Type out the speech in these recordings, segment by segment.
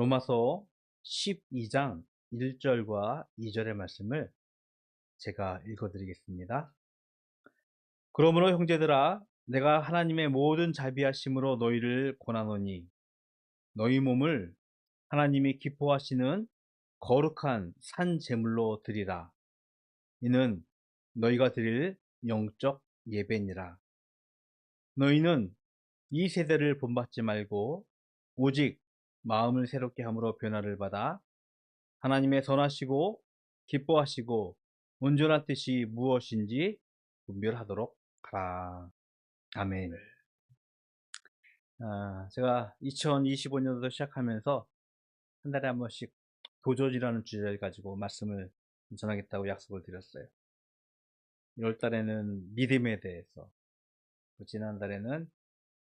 로마서 12장 1절과 2절의 말씀을 제가 읽어드리겠습니다. 그러므로 형제들아, 내가 하나님의 모든 자비하심으로 너희를 권하노니 너희 몸을 하나님이 기뻐하시는 거룩한 산 제물로 드리라. 이는 너희가 드릴 영적 예배니라. 너희는 이 세대를 본받지 말고 오직 마음을 새롭게 함으로 변화를 받아 하나님의 선하시고 기뻐하시고 온전한 뜻이 무엇인지 분별하도록 하라. 아멘. 제가 2025년도 시작하면서 한 달에 한 번씩 도전이라는 주제를 가지고 말씀을 전하겠다고 약속을 드렸어요. 1월 달에는 믿음에 대해서, 지난달에는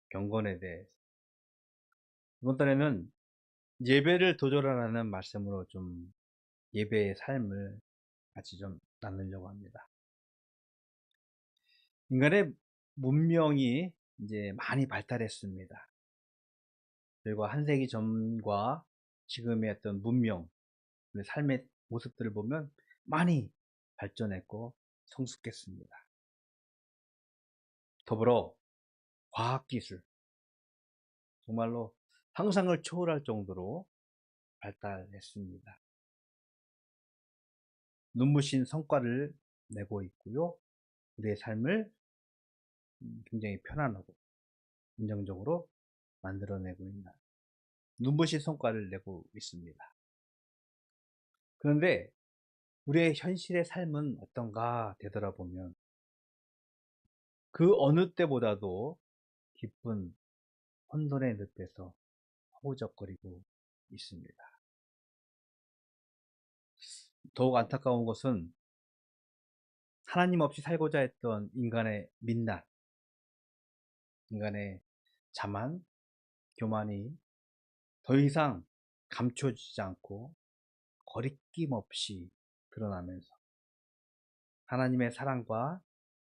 경건에 대해서, 이번 달에는 예배를 도전하라는 말씀으로 좀 예배의 삶을 같이 좀 나누려고 합니다. 인간의 문명이 이제 많이 발달했습니다. 그리고 한 세기 전과 지금의 어떤 문명, 삶의 모습들을 보면 많이 발전했고 성숙했습니다. 더불어 과학기술, 정말로 상상을 초월할 정도로 발달했습니다. 눈부신 성과를 내고 있고요. 우리의 삶을 굉장히 편안하고 안정적으로 만들어내고 있는 눈부신 성과를 내고 있습니다. 그런데 우리의 현실의 삶은 어떤가 되돌아보면 그 어느 때보다도 깊은 혼돈의 늪에서 허우적거리고 있습니다. 더욱 안타까운 것은 하나님 없이 살고자 했던 인간의 민낯, 인간의 자만, 교만이 더 이상 감춰지지 않고 거리낌 없이 드러나면서 하나님의 사랑과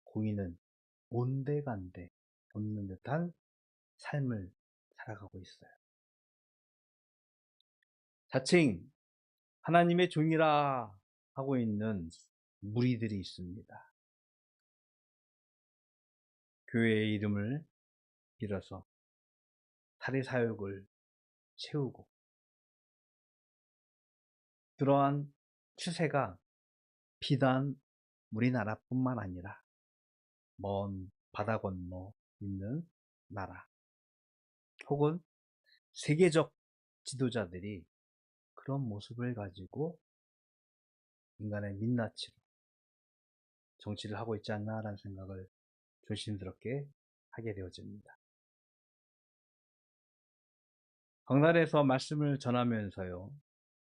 공의는 온데간데 없는 듯한 삶을 살아가고 있어요. 자칭 하나님의 종이라 하고 있는 무리들이 있습니다. 교회의 이름을 빌어서 탈의 사역을 채우고, 그러한 추세가 비단 우리나라뿐만 아니라 먼 바다 건너 있는 나라 혹은 세계적 지도자들이 그런 모습을 가지고 인간의 민낯으로 정치를 하고 있지 않나라는 생각을 조심스럽게 하게 되어집니다. 강단에서 말씀을 전하면서요,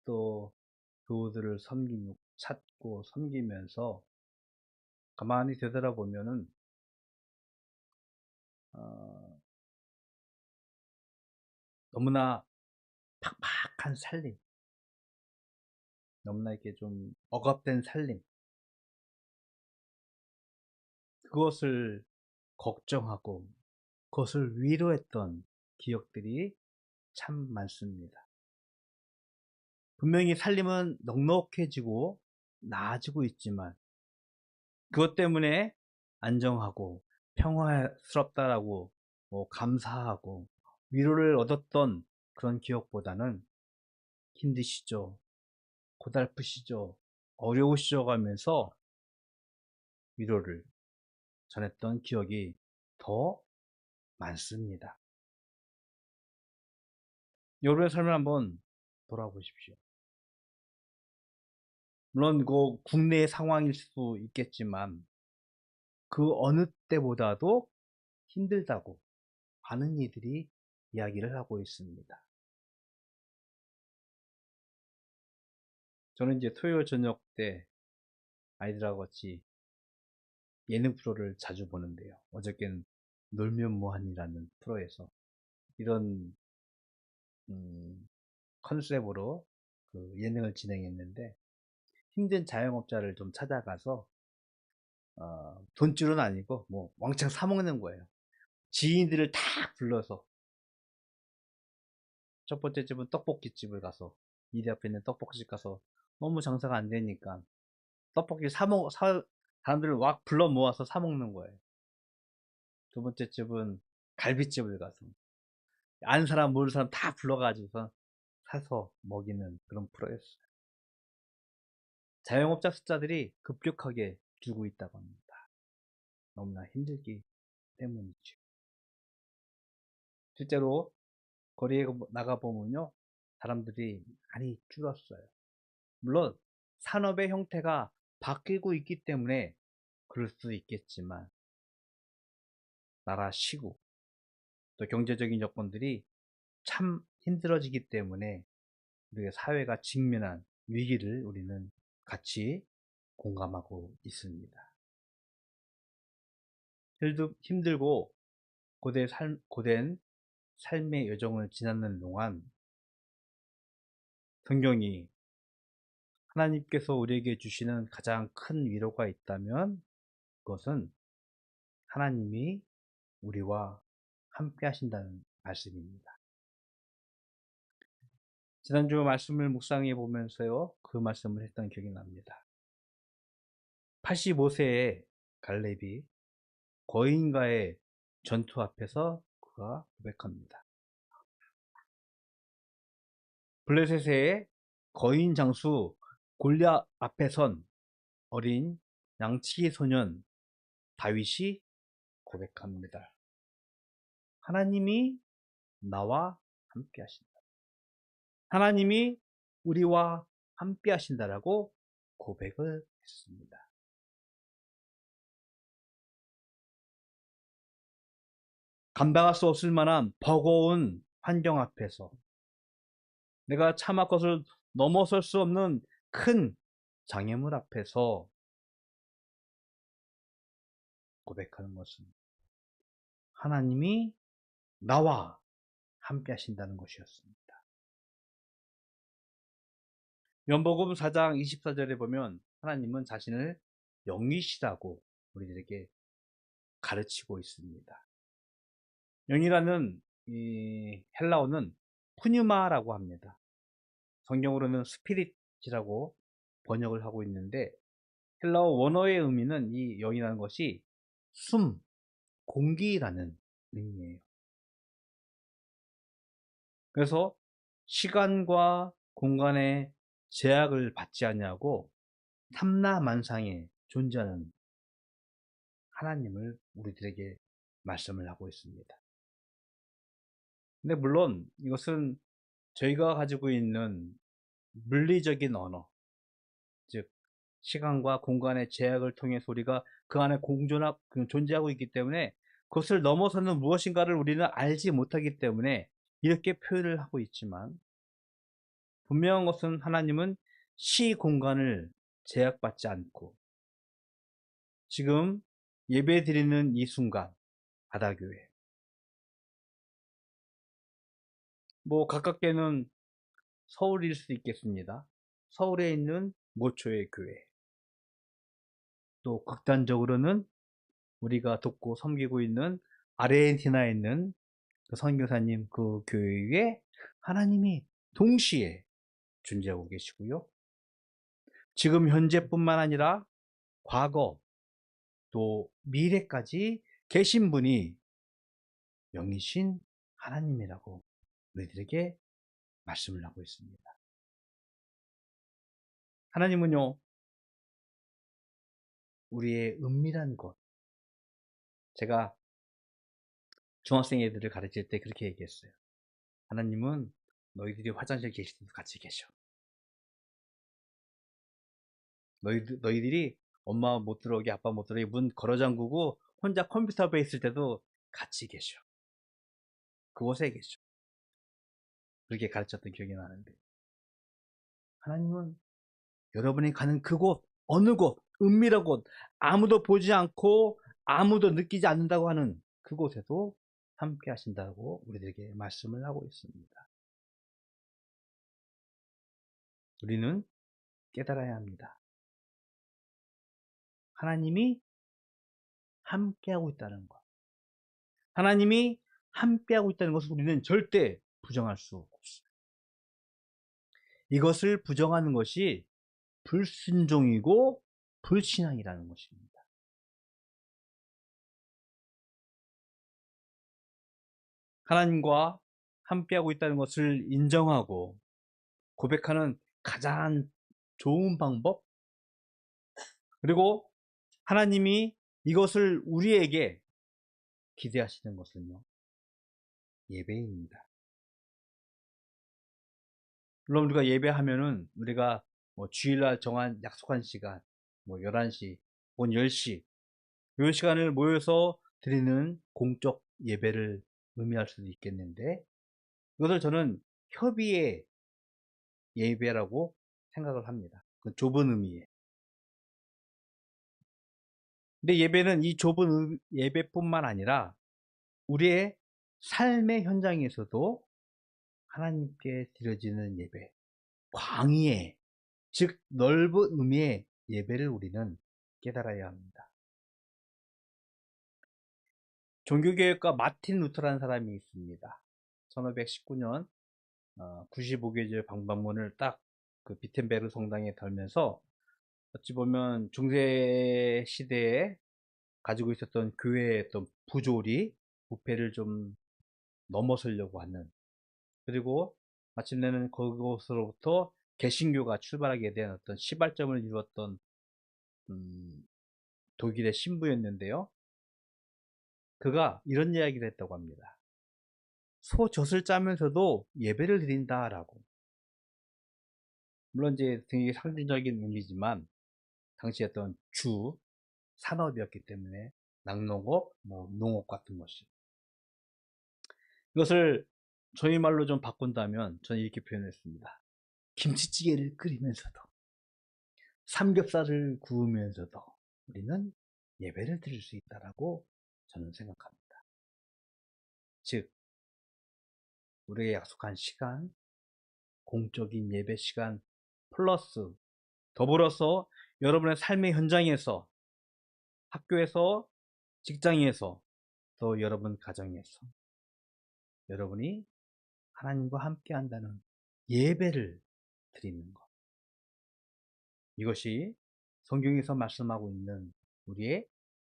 또 교우들을 찾고 섬기면서 가만히 되돌아보면은 너무나 팍팍한 살림, 너무나 이렇게 좀 억압된 살림, 그것을 걱정하고 그것을 위로했던 기억들이 참 많습니다. 분명히 살림은 넉넉해지고 나아지고 있지만 그것 때문에 안정하고 평화스럽다라고 감사하고 위로를 얻었던 그런 기억보다는 힘드시죠, 고달프시죠, 어려우시죠 가면서 위로를 전했던 기억이 더 많습니다. 여러분의 삶을 한번 돌아보십시오. 물론 그 국내의 상황일 수도 있겠지만 그 어느 때보다도 힘들다고 많은 이들이 이야기를 하고 있습니다. 저는 이제 토요일 저녁 때 아이들하고 같이 예능 프로를 자주 보는데요. 어저께는 놀면 뭐하니라는 프로에서 이런 컨셉으로 그 예능을 진행했는데, 힘든 자영업자를 좀 찾아가서 돈줄은 아니고 뭐 왕창 사먹는 거예요. 지인들을 다 불러서 첫 번째 집은 떡볶이집을 가서, 일 앞에 있는 떡볶이집 가서 너무 장사가 안 되니까 떡볶이 사람들을 막 불러 모아서 사 먹는 거예요. 두 번째 집은 갈비집을 가서 아는 사람 모르는 사람 다 불러가지고서 사서 먹이는 그런 프로였어요. 자영업자 숫자들이 급격하게 줄고 있다고 합니다. 너무나 힘들기 때문이죠. 실제로 거리에 나가보면요, 사람들이 많이 줄었어요. 물론 산업의 형태가 바뀌고 있기 때문에 그럴 수 있겠지만, 나라 시국 또 경제적인 여건들이 참 힘들어지기 때문에 우리가 사회가 직면한 위기를 우리는 같이 공감하고 있습니다. 힘들고 고된 삶의 여정을 지나는 동안 성경이 하나님께서 우리에게 주시는 가장 큰 위로가 있다면 그것은 하나님이 우리와 함께 하신다는 말씀입니다. 지난주 말씀을 묵상해 보면서요, 그 말씀을 했던 기억이 납니다. 85세의 갈렙이 거인과의 전투 앞에서 그가 고백합니다. 블레셋의 거인 장수 골리앗 앞에 선 어린 양치기 소년 다윗이 고백합니다. 하나님이 나와 함께 하신다. 하나님이 우리와 함께 하신다라고 고백을 했습니다. 감당할 수 없을 만한 버거운 환경 앞에서, 내가 참을 것을 넘어설 수 없는 큰 장애물 앞에서 고백하는 것은 하나님이 나와 함께 하신다는 것이었습니다. 요한복음 4장 24절에 보면 하나님은 자신을 영이시라고 우리들에게 가르치고 있습니다. 영이라는 이 헬라어는 푸뉴마라고 합니다. 성경으로는 스피릿이라고 번역을 하고 있는데, 헬라어 원어의 의미는 이 영이라는 것이 숨, 공기라는 의미예요. 그래서 시간과 공간의 제약을 받지 않냐고 삼라만상에 존재하는 하나님을 우리들에게 말씀을 하고 있습니다. 근데 물론 이것은 저희가 가지고 있는 물리적인 언어, 즉 시간과 공간의 제약을 통해서 우리가 그 안에 존재하고 있기 때문에 그것을 넘어서는 무엇인가를 우리는 알지 못하기 때문에 이렇게 표현을 하고 있지만, 분명한 것은 하나님은 시 공간을 제약받지 않고 지금 예배 드리는 이 순간 바다교회, 가깝게는 서울일 수 있겠습니다. 서울에 있는 모초의 교회, 또 극단적으로는 우리가 돕고 섬기고 있는 아르헨티나에 있는 그 선교사님 그 교회에 하나님이 동시에 존재하고 계시고요. 지금 현재뿐만 아니라 과거 또 미래까지 계신 분이 영이신 하나님이라고 우리들에게 말씀을 하고 있습니다. 하나님은요, 우리의 은밀한 곳, 제가 중학생 애들을 가르칠 때 그렇게 얘기했어요. 하나님은 너희들이 화장실 계실 때도 같이 계셔. 너희들이 엄마 못 들어오게, 아빠 못 들어오게 문 걸어 잠그고 혼자 컴퓨터 앞에 있을 때도 같이 계셔. 그곳에 계셔. 그렇게 가르쳤던 기억이 나는데, 하나님은 여러분이 가는 그곳, 어느 곳, 은밀한 곳, 아무도 보지 않고 아무도 느끼지 않는다고 하는 그곳에도 함께 하신다고 우리들에게 말씀을 하고 있습니다. 우리는 깨달아야 합니다. 하나님이 함께하고 있다는 것. 하나님이 함께하고 있다는 것을 우리는 절대 부정할 수 없어요. 이것을 부정하는 것이 불순종이고 불신앙이라는 것입니다. 하나님과 함께하고 있다는 것을 인정하고 고백하는 가장 좋은 방법, 그리고 하나님이 이것을 우리에게 기대하시는 것은요, 예배입니다. 물론 우리가 예배하면은 우리가 뭐 주일날 정한 약속한 시간, 뭐 11시 혹은 10시 이 시간을 모여서 드리는 공적 예배를 의미할 수도 있겠는데, 이것을 저는 협의의 예배라고 생각을 합니다. 그 좁은 의미에. 근데 예배는 이 좁은 예배뿐만 아니라 우리의 삶의 현장에서도 하나님께 드려지는 예배, 광의의, 즉 넓은 의미의 예배를 우리는 깨달아야 합니다. 종교개혁가 마틴 루터라는 사람이 있습니다. 1519년 95개절 방방문을 딱 그 비텐베르 성당에 달면서, 어찌 보면 중세 시대에 가지고 있었던 교회의 어떤 부조리, 부패를 좀 넘어서려고 하는, 그리고 마침내는 그곳으로부터 개신교가 출발하게 된 어떤 시발점을 이루었던 독일의 신부였는데요. 그가 이런 이야기를 했다고 합니다. 소젖을 짜면서도 예배를 드린다라고. 물론 이제 되게 상징적인 의미지만 당시 어떤 주 산업이었기 때문에 낙농업, 뭐 농업 같은 것이, 이것을 저희 말로 좀 바꾼다면 저는 이렇게 표현했습니다. 김치찌개를 끓이면서도, 삼겹살을 구우면서도 우리는 예배를 드릴 수 있다라고 저는 생각합니다. 즉, 우리에게 약속한 시간, 공적인 예배 시간 플러스 더불어서 여러분의 삶의 현장에서, 학교에서, 직장에서, 또 여러분 가정에서 여러분이 하나님과 함께 한다는 예배를 드리는 것, 이것이 성경에서 말씀하고 있는 우리의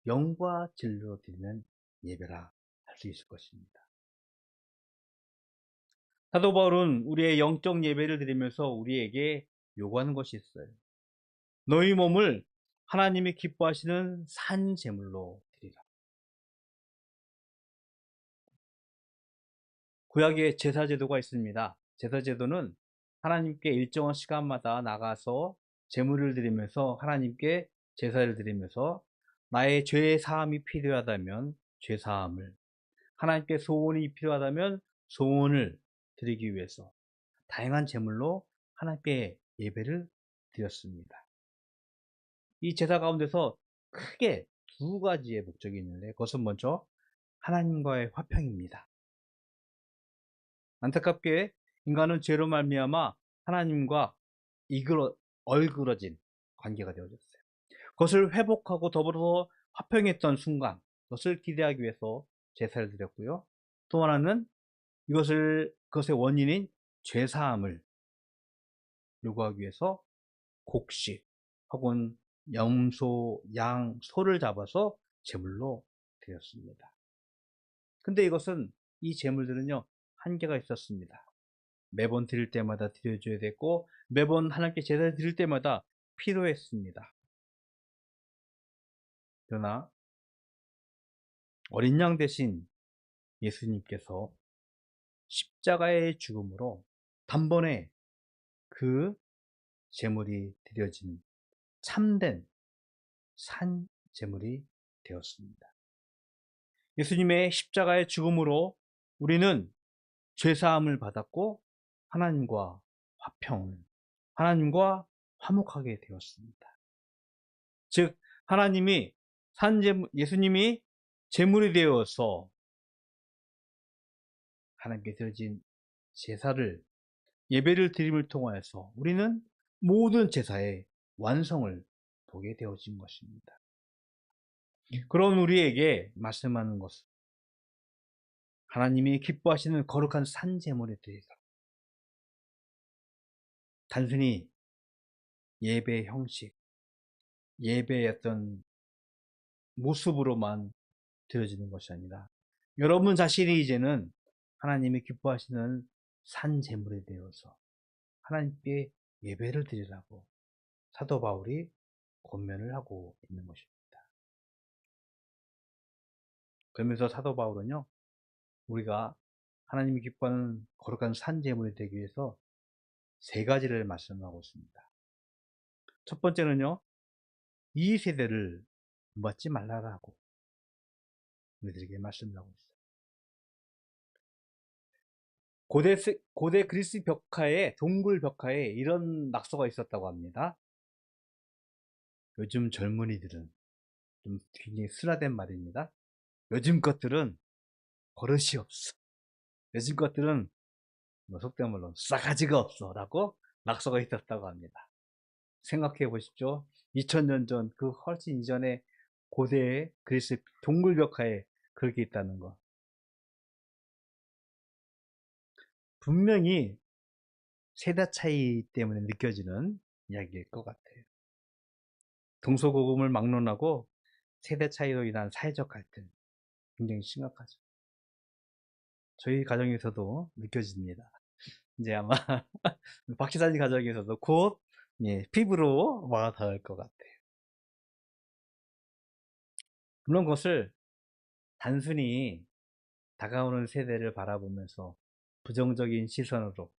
영과 진리로 드리는 예배라 할 수 있을 것입니다. 사도 바울은 우리의 영적 예배를 드리면서 우리에게 요구하는 것이 있어요. 너희 몸을 하나님이 기뻐하시는 산 제물로 드리라. 구약에 제사제도가 있습니다. 제사제도는 하나님께 일정한 시간마다 나가서 제물을 드리면서 하나님께 제사를 드리면서 나의 죄 사함이 필요하다면 죄 사함을, 하나님께 소원이 필요하다면 소원을 드리기 위해서 다양한 제물로 하나님께 예배를 드렸습니다. 이 제사 가운데서 크게 두 가지의 목적이 있는데, 그것은 먼저 하나님과의 화평입니다. 안타깝게 인간은 죄로 말미암아 하나님과 얼그러진 관계가 되어졌어요. 그것을 회복하고 더불어서 화평했던 순간, 그것을 기대하기 위해서 제사를 드렸고요. 또 하나는 그것의 원인인 죄사함을 요구하기 위해서 곡식 혹은 염소, 양, 소를 잡아서 제물로 드렸습니다. 근데 이 제물들은요, 한계가 있었습니다. 매번 드릴 때마다 드려줘야 됐고, 매번 하나님께 제사를 드릴 때마다 필요했습니다. 그러나 어린 양 대신 예수님께서 십자가의 죽음으로 단번에 그 제물이 드려진 참된 산 제물이 되었습니다. 예수님의 십자가의 죽음으로 우리는 죄사함을 받았고 하나님과 하나님과 화목하게 되었습니다. 즉, 예수님이 제물이 되어서 하나님께 드려진 제사를, 예배를 드림을 통하여서 우리는 모든 제사의 완성을 보게 되어진 것입니다. 그런 우리에게 말씀하는 것은 하나님이 기뻐하시는 거룩한 산 제물에 대해서 단순히 예배 형식, 예배의 어떤 모습으로만 드려지는 것이 아니라 여러분 자신이 이제는 하나님이 기뻐하시는 산 제물이 되어서 하나님께 예배를 드리라고 사도 바울이 권면을 하고 있는 것입니다. 그러면서 사도 바울은요, 우리가 하나님이 기뻐하는 거룩한 산 제물이 되기 위해서 세 가지를 말씀하고 있습니다. 첫 번째는요, 이 세대를 본받지 말라라고 우리들에게 말씀을 하고 있어요. 고대 그리스 벽화에, 동굴 벽화에 이런 낙서가 있었다고 합니다. 요즘 젊은이들은 좀 굉장히 순화된 말입니다. 요즘 것들은 버릇이 없어. 요즘 것들은 뭐 속된 말로 싸가지가 없어 라고 낙서가 있었다고 합니다. 생각해 보십시오. 2000년 전 그 훨씬 이전에 고대 그리스 동굴 벽화에 그렇게 있다는 거. 분명히 세대 차이 때문에 느껴지는 이야기일 것 같아요. 동서고금을 막론하고 세대 차이로 인한 사회적 갈등 굉장히 심각하죠. 저희 가정에서도 느껴집니다. 이제 아마 박 기사님 가정에서도 곧 피부로 와닿을 것 같아요. 물론 그것을 단순히 다가오는 세대를 바라보면서 부정적인 시선으로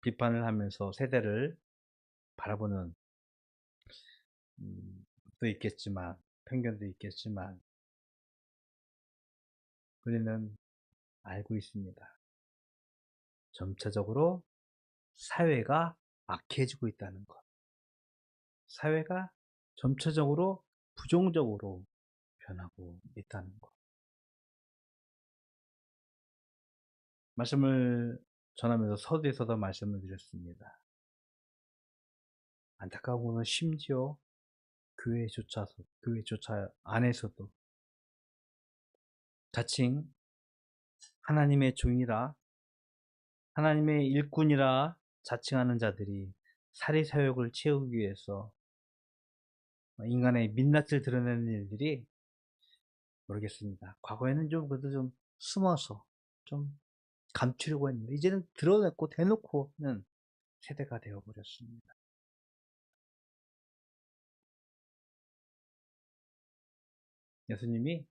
비판을 하면서 세대를 바라보는 도 있겠지만, 편견도 있겠지만 우리는 알고 있습니다. 점차적으로 사회가 악해지고 있다는 것. 사회가 점차적으로 부정적으로 변하고 있다는 것. 말씀을 전하면서 서두에서도 말씀을 드렸습니다. 안타까운 것은 심지어 교회조차 안에서도 자칭 하나님의 종이라, 하나님의 일꾼이라 자칭하는 자들이 사리사욕을 채우기 위해서 인간의 민낯을 드러내는 일들이 모르겠습니다. 과거에는 좀 그래도 좀 숨어서 좀 감추려고 했는데 이제는 드러냈고 대놓고는 세대가 되어버렸습니다. 예수님이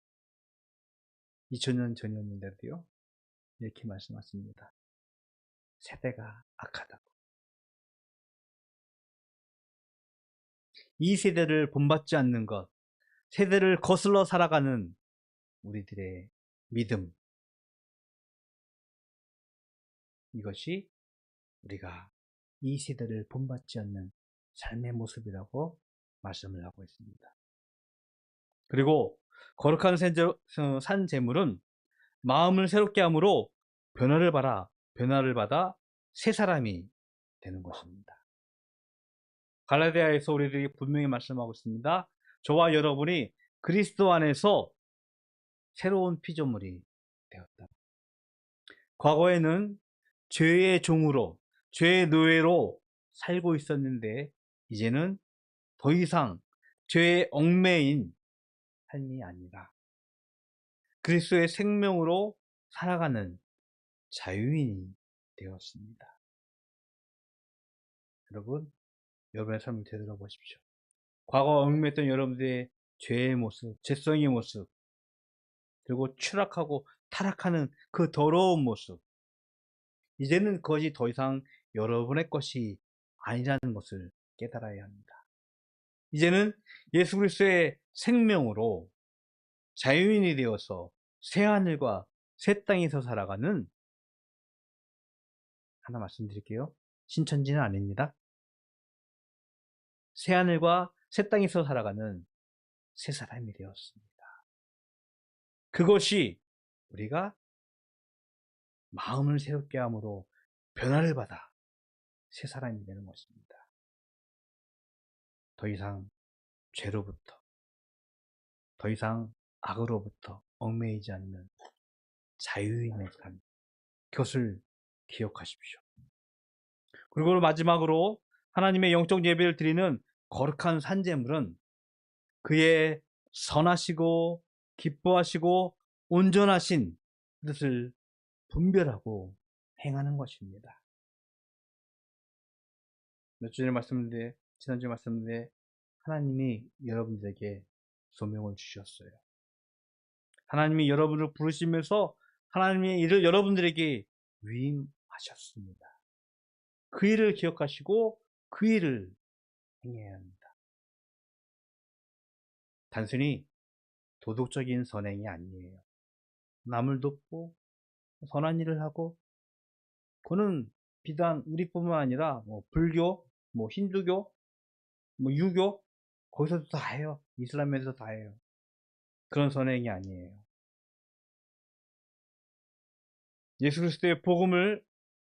2000년 전이었는데도요, 이렇게 말씀하십니다. 세대가 악하다고. 이 세대를 본받지 않는 것, 세대를 거슬러 살아가는 우리들의 믿음, 이것이 우리가 이 세대를 본받지 않는 삶의 모습이라고 말씀을 하고 있습니다. 그리고 거룩한 산 제물은 마음을 새롭게 함으로 변화를 받아 새 사람이 되는 것입니다. 갈라디아에서 우리들이 분명히 말씀하고 있습니다. 저와 여러분이 그리스도 안에서 새로운 피조물이 되었다. 과거에는 죄의 종으로, 죄의 노예로 살고 있었는데 이제는 더 이상 죄의 얽매인 삶이 아니라 그리스도의 생명으로 살아가는 자유인이 되었습니다. 여러분, 여러분의 삶을 되돌아보십시오. 과거 얽매였던 여러분들의 죄의 모습, 죄성의 모습, 그리고 추락하고 타락하는 그 더러운 모습, 이제는 그것이 더 이상 여러분의 것이 아니라는 것을 깨달아야 합니다. 이제는 예수 그리스도의 생명으로 자유인이 되어서 새하늘과 새 땅에서 살아가는, 하나 말씀드릴게요. 신천지는 아닙니다. 새하늘과 새 땅에서 살아가는 새 사람이 되었습니다. 그것이 우리가 마음을 새롭게 함으로 변화를 받아 새 사람이 되는 것입니다. 더 이상 죄로부터, 더 이상 악으로부터 얽매이지 않는 자유인의 삶, 그것을 기억하십시오. 그리고 마지막으로 하나님의 영적 예배를 드리는 거룩한 산제물은 그의 선하시고 기뻐하시고 온전하신 뜻을 분별하고 행하는 것입니다. 몇 주에 말씀드렸는데, 지난주에 말씀드렸는데, 하나님이 여러분들에게 소명을 주셨어요. 하나님이 여러분을 부르시면서 하나님의 일을 여러분들에게 위임하셨습니다. 그 일을 기억하시고 그 일을 행해야 합니다. 단순히 도덕적인 선행이 아니에요. 남을 돕고 선한 일을 하고, 그거는 비단 우리뿐만 아니라 뭐 불교, 뭐 힌두교, 뭐 유교, 거기서도 다 해요. 이슬람에서 다 해요. 그런 선행이 아니에요. 예수 그리스도의 복음을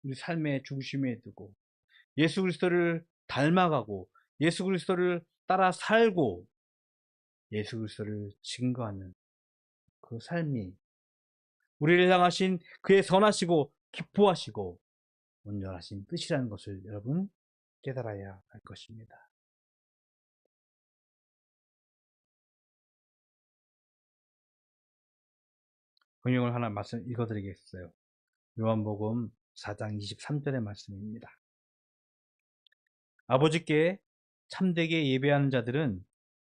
우리 삶의 중심에 두고 예수 그리스도를 닮아가고 예수 그리스도를 따라 살고 예수 그리스도를 증거하는 그 삶이 우리를 향하신 그의 선하시고 기뻐하시고 온전하신 뜻이라는 것을 여러분 깨달아야 할 것입니다. 성경을 하나 말씀 읽어드리겠어요. 요한복음 4장 23절의 말씀입니다. 아버지께 참되게 예배하는 자들은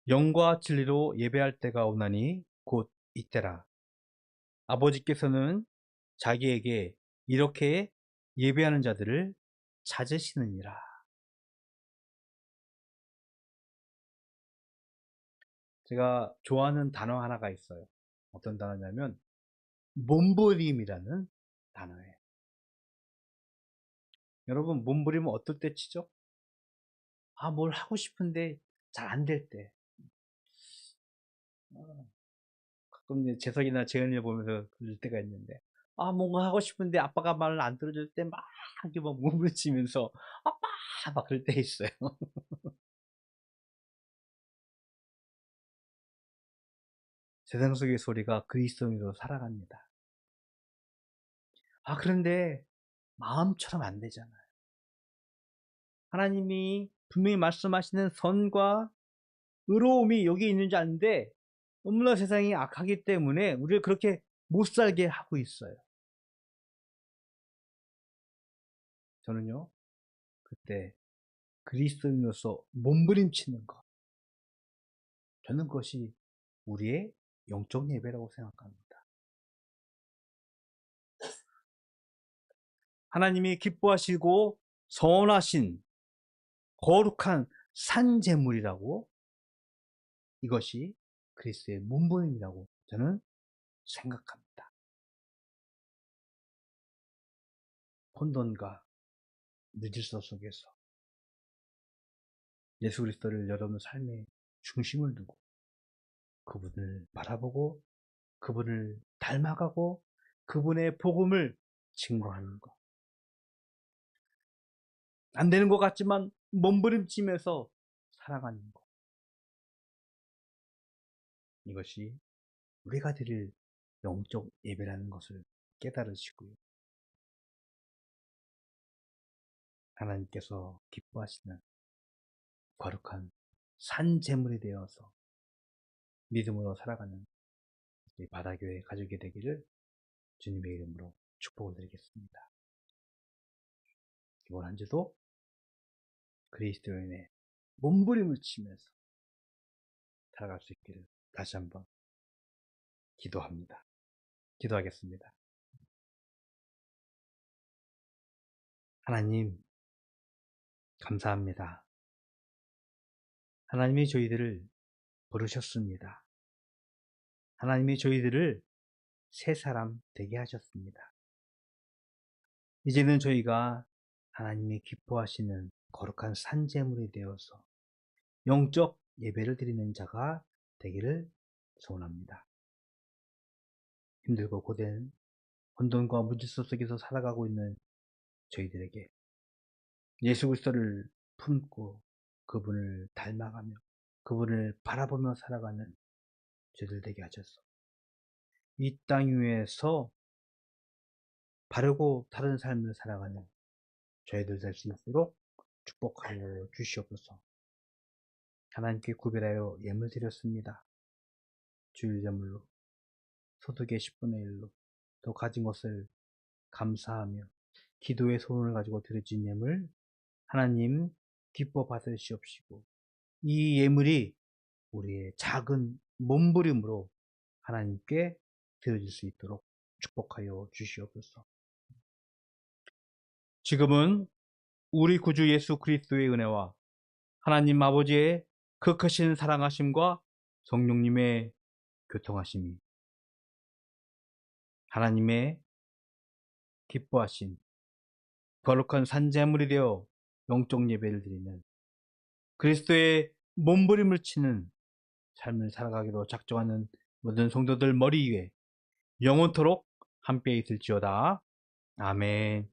영과 진리로 예배할 때가 오나니 곧 이때라. 아버지께서는 자기에게 이렇게 예배하는 자들을 찾으시느니라. 제가 좋아하는 단어 하나가 있어요. 어떤 단어냐면 몸부림이라는 단어예요. 여러분, 몸부림은 어떨 때 치죠? 뭘 하고 싶은데 잘 안 될 때. 가끔 이제 재석이나 재현이를 보면서 그럴 때가 있는데, 뭔가 하고 싶은데 아빠가 말을 안 들어줄 때 막 이렇게 막 몸부림치면서 아빠 막 그럴 때 있어요. 세상 속의 소리가 그리스도인으로 살아갑니다. 그런데 마음처럼 안 되잖아요. 하나님이 분명히 말씀하시는 선과 의로움이 여기 있는 줄 아는데 너무나 세상이 악하기 때문에 우리를 그렇게 못 살게 하고 있어요. 저는요, 그때 그리스도인으로서 몸부림치는 것, 저는 그것이 우리의 영적 예배라고 생각합니다. 하나님이 기뻐하시고 선하신 거룩한 산제물이라고, 이것이 그리스도의 몸부림이라고 저는 생각합니다. 혼돈과 무질서 속에서 예수 그리스도를 여러분 삶의 중심을 두고 그분을 바라보고 그분을 닮아가고 그분의 복음을 증거하는 것. 안 되는 것 같지만 몸부림치면서 살아가는 것. 이것이 우리가 드릴 영적 예배라는 것을 깨달으시고요. 하나님께서 기뻐하시는 거룩한 산제물이 되어서 믿음으로 살아가는 우리 바다교회 가족이 되기를 주님의 이름으로 축복을 드리겠습니다. 이번 한 주도 그리스도인의 몸부림을 치면서 살아갈 수 있기를 다시 한번 기도합니다. 기도하겠습니다. 하나님, 감사합니다. 하나님이 저희들을 부르셨습니다. 하나님이 저희들을 새 사람 되게 하셨습니다. 이제는 저희가 하나님이 기뻐하시는 거룩한 산제물이 되어서 영적 예배를 드리는 자가 되기를 소원합니다. 힘들고 고된 혼돈과 무질서 속에서 살아가고 있는 저희들에게 예수 그리스도를 품고 그분을 닮아가며 그분을 바라보며 살아가는 저희들 되게 하셔서 이 땅 위에서 바르고 다른 삶을 살아가는 저희들 될 수 있도록 축복하여 주시옵소서. 하나님께 구별하여 예물 드렸습니다. 주일 제물로 소득의 10분의 1로 또 가진 것을 감사하며 기도의 손을 가지고 드려진 예물 하나님 기뻐 받으시옵시고 이 예물이 우리의 작은 몸부림으로 하나님께 드려질 수 있도록 축복하여 주시옵소서. 지금은 우리 구주 예수 그리스도의 은혜와 하나님 아버지의 그 크신 사랑하심과 성령님의 교통하심이 하나님의 기뻐하신 거룩한 산재물이 되어 영적 예배를 드리는 그리스도의 몸부림을 치는 삶을 살아가기로 작정하는 모든 성도들 머리 위에 영원토록 함께 있을지어다. 아멘.